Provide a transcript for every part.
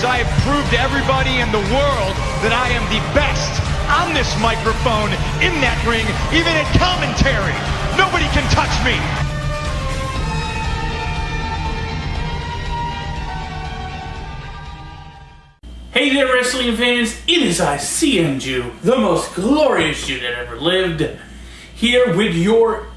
years, I have proved to everybody in the world that I am the best on this microphone, in that ring, even in commentary. Nobody can touch me. Hey there, wrestling fans. It is I, CM Jew, the most glorious Jew that ever lived, here with your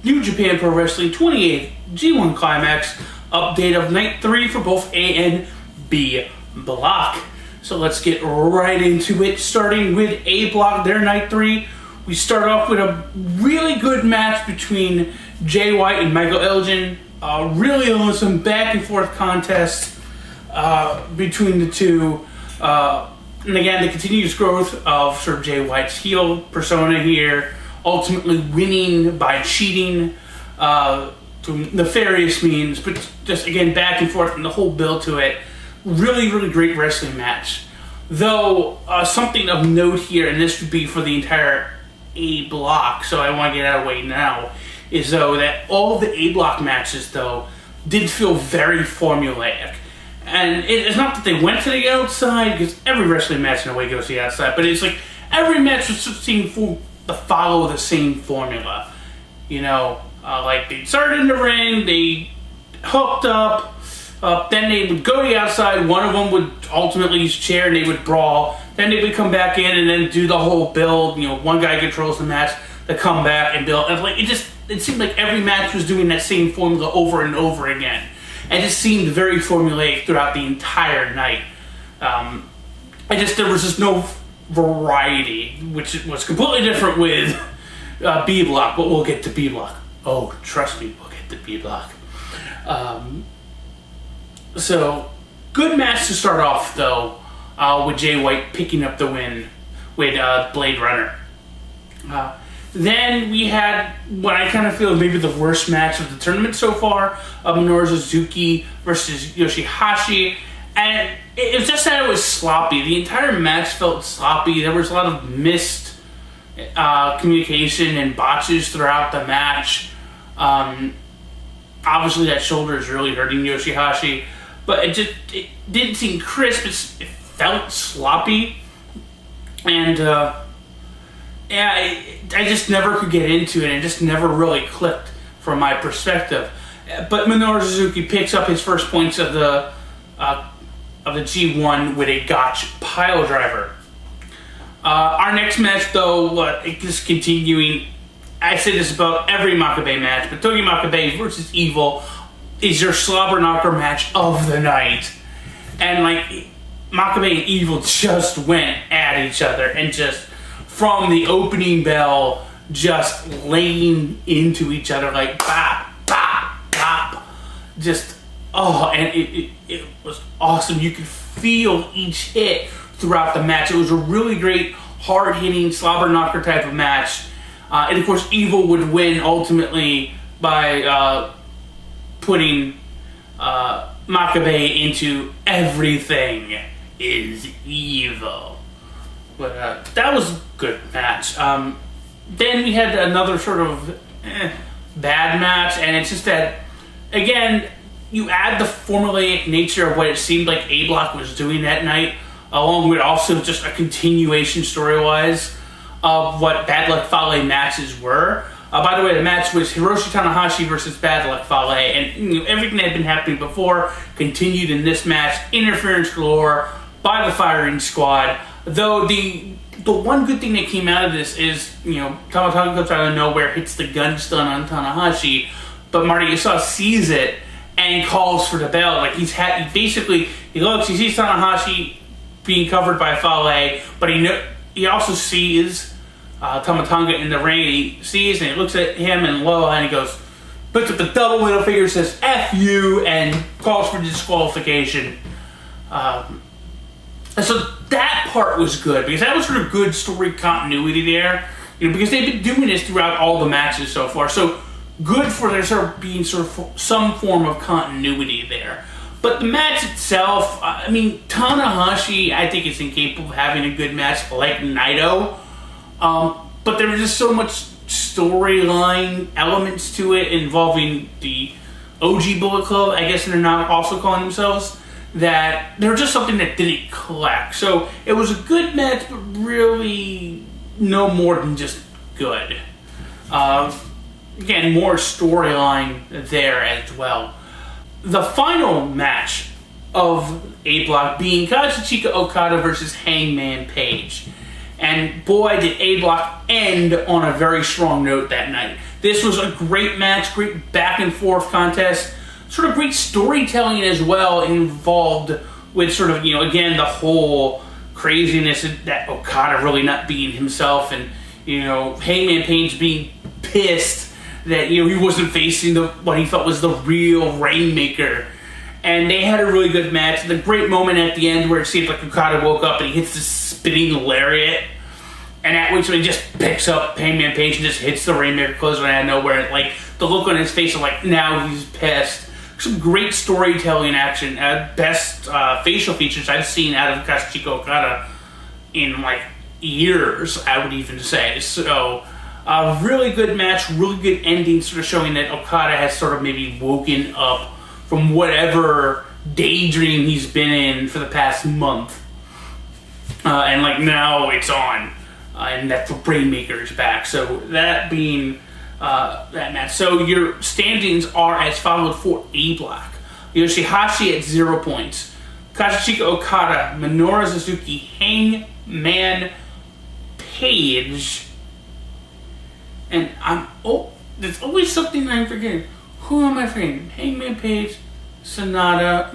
New Japan Pro Wrestling 28th G1 Climax update of Night 3 for both A and B Block. So let's get right into it, starting with A Block, their Night 3. We start off with a really good match between Jay White and Michael Elgin. Really awesome back and forth contest between the two. And again, the continuous growth of sort of Jay White's heel persona here, ultimately winning by cheating through nefarious means, but just again back and forth and the whole build to it. Really, really great wrestling match. Though, something of note here, and this would be for the entire A Block, so I want to get out of the way now, is though that all the A Block matches, though, did feel very formulaic. And it's not that they went to the outside, because every wrestling match in a way goes to the outside, but it's like every match was seemed to follow the same formula. You know, like they started in the ring, they hooked up, then they would go to the outside, one of them would ultimately use a chair and they would brawl, then they would come back in and then do the whole build, you know, one guy controls the match, they come back and build, and like it seemed like every match was doing that same formula over and over again. It just seemed very formulaic throughout the entire night. There was just no variety, which was completely different with B Block, but we'll get to B Block. Oh, trust me, we'll get to B Block. So, good match to start off, though, with Jay White picking up the win with Blade Runner. Then we had what I kind of feel maybe the worst match of the tournament so far, Minoru Suzuki versus Yoshi-Hashi, and it was just that it was sloppy. The entire match felt sloppy. There was a lot of missed communication and botches throughout the match. Obviously that shoulder is really hurting Yoshi-Hashi, but it didn't seem crisp. It felt sloppy, and I just never could get into it, and it just never really clicked from my perspective. But Minoru Suzuki picks up his first points of the G1 with a gotch pile driver. Our next match, though, just continuing. I say this about every Makabe match, but Togi Makabe versus Evil is your slobber knocker match of the night. And like Makabe and Evil just went at each other and just from the opening bell, just laying into each other like bop, bop, bop. Just, and it was awesome. You could feel each hit throughout the match. It was a really great, hard-hitting, slobber knocker type of match. And of course, Evil would win ultimately by putting Makabe into everything is evil. But that was a good match. Then we had another sort of bad match, and it's just that, again, you add the formulaic nature of what it seemed like A Block was doing that night, along with also just a continuation story-wise of what Bad Luck Fale matches were. By the way, the match was Hiroshi Tanahashi versus Bad Luck Fale, and everything that had been happening before continued in this match. Interference galore by the firing squad. Though the one good thing that came out of this is, Tama Tonga comes out of nowhere, hits the gun stun on Tanahashi, but Marty Yasuo sees it and calls for the bell. Like he looks, he sees Tanahashi being covered by Fale, but he also sees Tama Tonga in the ring. He sees and he looks at him and Loa, and he goes, puts up the double middle finger, says "F you," and calls for disqualification. And so that part was good, because that was sort of good story continuity there, because they've been doing this throughout all the matches so far. So good for there sort of being some form of continuity there. But the match itself, Tanahashi, I think, is incapable of having a good match like Naito. But there was just so much storyline elements to it involving the OG Bullet Club, I guess they're not also calling themselves, that there was just something that didn't click. So it was a good match, but really no more than just good. Again, more storyline there as well. The final match of A Block being Kazuchika Okada versus Hangman Page. And boy, did A Block end on a very strong note that night. This was a great match, great back and forth contest, sort of great storytelling as well, involved with sort of, again, the whole craziness that Okada really not being himself, and, Hangman Page being pissed that, he wasn't facing what he felt was the real Rainmaker. And they had a really good match. The great moment at the end where it seems like Okada woke up and he hits this spinning lariat. And at which he just picks up Hangman Page and just hits the Rainmaker clothesline out of nowhere. Like, the look on his face of like, now he's pissed. Some great storytelling action. Best facial features I've seen out of Kazuchika Okada in like years, I would even say. So, a really good match, really good ending, sort of showing that Okada has sort of maybe woken up from whatever daydream he's been in for the past month. And like now it's on. And that the Rainmaker is back. So that being that match. So your standings are as followed for A Block. Yoshi-Hashi at 0 points. Kazuchika Okada, Minoru Suzuki, Hangman Page. And there's always something I'm forgetting. Who am I forgetting? Hangman Page, Bad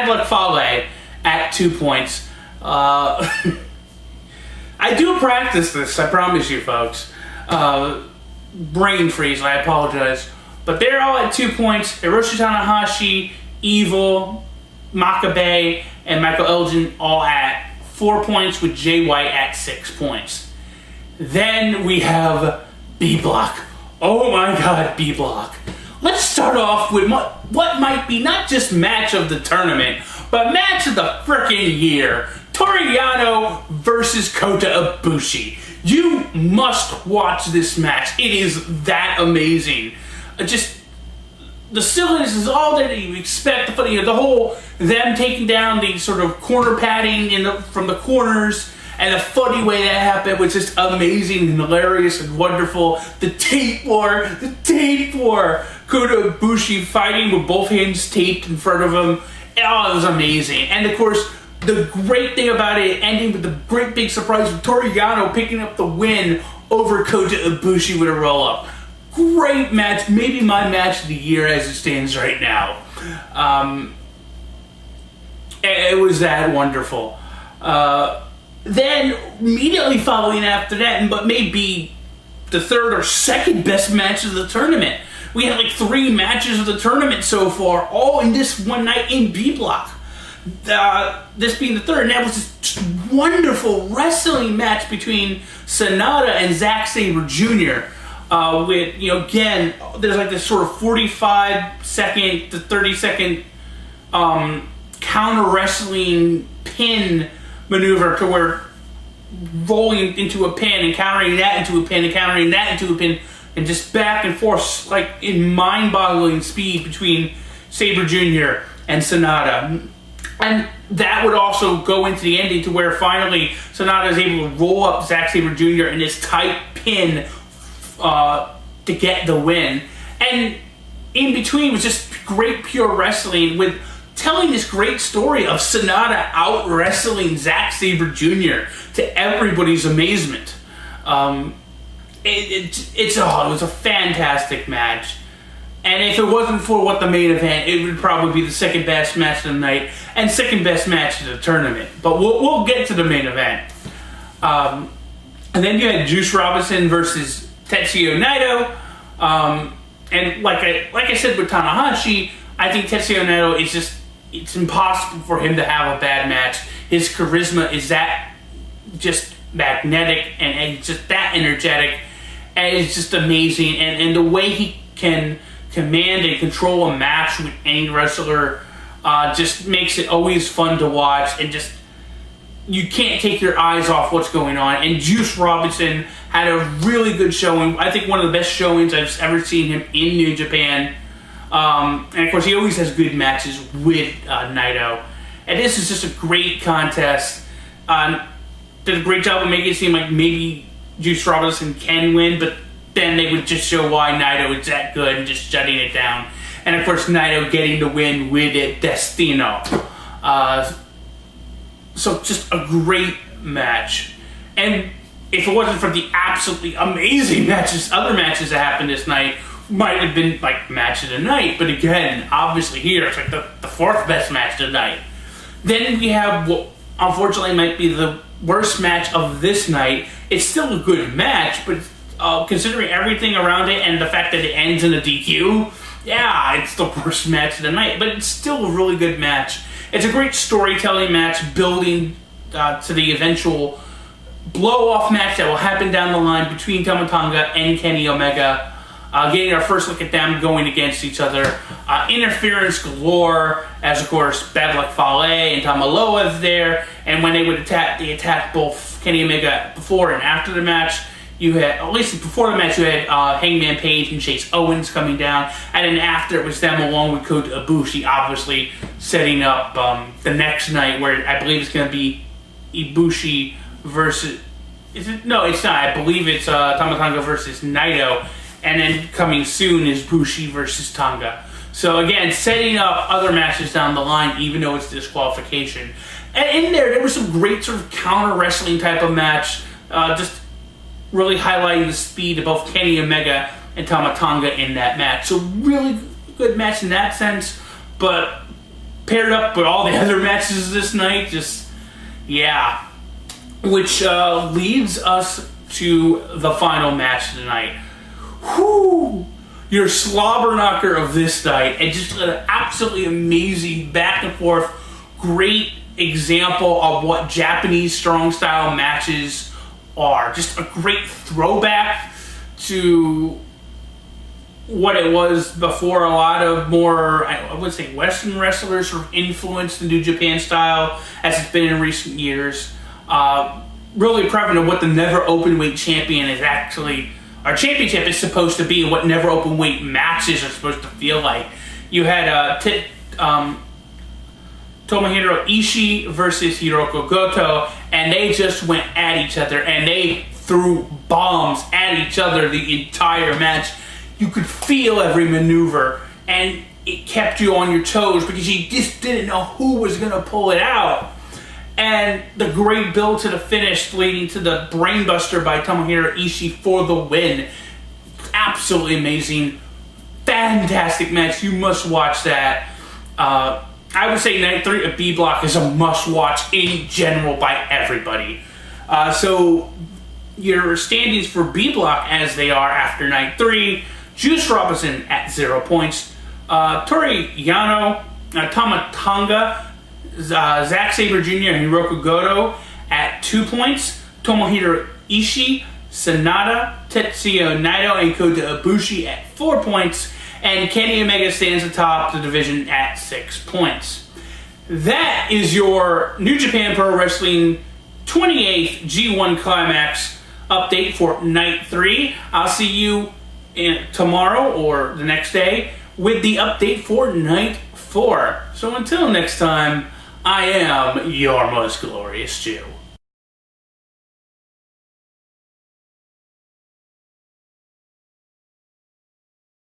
Luck Fale at 2 points. I do practice this, I promise you folks. Brain freeze, I apologize. But they're all at 2 points. Hiroshi Tanahashi, Evil, Makabe, and Michael Elgin all at 4 points, with Jay White at 6 points. Then we have B Block. Oh my god, B Block. Let's start off with what might be not just match of the tournament, but match of the frickin' year. Toru Yano versus Kota Ibushi. You must watch this match. It is that amazing. Just the silliness is all that you expect. The whole them taking down the sort of corner padding from the corners. And the funny way that happened was just amazing and hilarious and wonderful. The tape war. Kota Ibushi fighting with both hands taped in front of him. Oh, it was amazing. And of course, the great thing about it ending with the great big surprise of Toru Yano picking up the win over Kota Ibushi with a roll-up. Great match. Maybe my match of the year as it stands right now. It was that wonderful. Then, immediately following after that, but maybe the third or second best match of the tournament. We had like 3 matches of the tournament so far, all in this one night in B Block. This being the third, and that was this wonderful wrestling match between Sonata and Zack Sabre Jr. With, again, there's like this sort of 45-second to 30-second counter wrestling pin maneuver to where rolling into a pin and countering that into a pin and countering that into a pin and just back and forth like in mind-boggling speed between Sabre Jr. and Sonata. And that would also go into the ending to where finally Sonata is able to roll up Zack Sabre Jr. in this tight pin to get the win. And in between was just great pure wrestling with telling this great story of Sonata out-wrestling Zack Sabre Jr. to everybody's amazement. It was a fantastic match. And if it wasn't for what the main event, it would probably be the second best match of the night and second best match of the tournament. But we'll get to the main event. And then you had Juice Robinson versus Tetsuya Naito. And like I said with Tanahashi, I think Tetsuya Naito is it's impossible for him to have a bad match. His charisma is that just magnetic and just that energetic, and it's just amazing. And the way he can command and control a match with any wrestler just makes it always fun to watch, and just you can't take your eyes off what's going on. And Juice Robinson had a really good showing. I think one of the best showings I've ever seen him in New Japan. And of course, he always has good matches with Naito. And this is just a great contest. Did a great job of making it seem like maybe Juice Robinson can win, but then they would just show why Naito is that good and just shutting it down. And of course, Naito getting the win with it, Destino. So just a great match. And if it wasn't for the absolutely amazing other matches that happened this night, might have been like match of the night. But again, obviously here, it's like the fourth best match of the night. Then we have what unfortunately might be the worst match of this night. It's still a good match, but considering everything around it and the fact that it ends in a DQ, yeah, it's the worst match of the night. But it's still a really good match. It's a great storytelling match, building to the eventual blow-off match that will happen down the line between Tama Tonga and Kenny Omega. Getting our first look at them going against each other. Interference galore, as of course Bad Luck Fale and Tamaloa is there. And when they would attack, they attacked both Kenny Omega before and after the match. You had, at least before the match, you had Hangman Page and Chase Owens coming down. And then after, it was them along with Kota Ibushi, obviously setting up the next night where I believe it's going to be Ibushi versus... Is it? No, it's not. I believe it's Tama Tonga versus Naito. And then coming soon is Bushi versus Tonga. So again, setting up other matches down the line, even though it's disqualification. And in there was some great sort of counter wrestling type of match. Just really highlighting the speed of both Kenny Omega and Tama Tonga in that match. So really good match in that sense. But paired up with all the other matches this night, just, yeah. Which leads us to the final match of the night. Whoo! Your slobber knocker of this night, and just an absolutely amazing back and forth, great example of what Japanese strong style matches are. Just a great throwback to what it was before. A lot of more, I would say, Western wrestlers sort of influenced the New Japan style as it's been in recent years. Really prevalent of what the never open weight champion is actually. Our championship is supposed to be, and what never open weight matches are supposed to feel like. You had Tomohiro Ishii versus Hiroko Goto, and they just went at each other, and they threw bombs at each other the entire match. You could feel every maneuver, and it kept you on your toes because you just didn't know who was going to pull it out. And the great build to the finish leading to the brainbuster by Tomohiro Ishii for the win. Absolutely amazing. Fantastic match. You must watch that. I would say Night 3 of B Block is a must watch in general by everybody. So your standings for B Block as they are after Night 3. Juice Robinson at 0 points. Toru Yano, Tama Tonga, Zack Sabre Jr. and Hiroko Goto at 2 points. Tomohiro Ishii, Sanada, Tetsuya Naito, and Kota Ibushi at 4 points. And Kenny Omega stands atop the division at 6 points. That is your New Japan Pro Wrestling 28th G1 Climax update for Night 3. I'll see you tomorrow or the next day with the update for Night 4. So until next time, I am your most glorious Jew.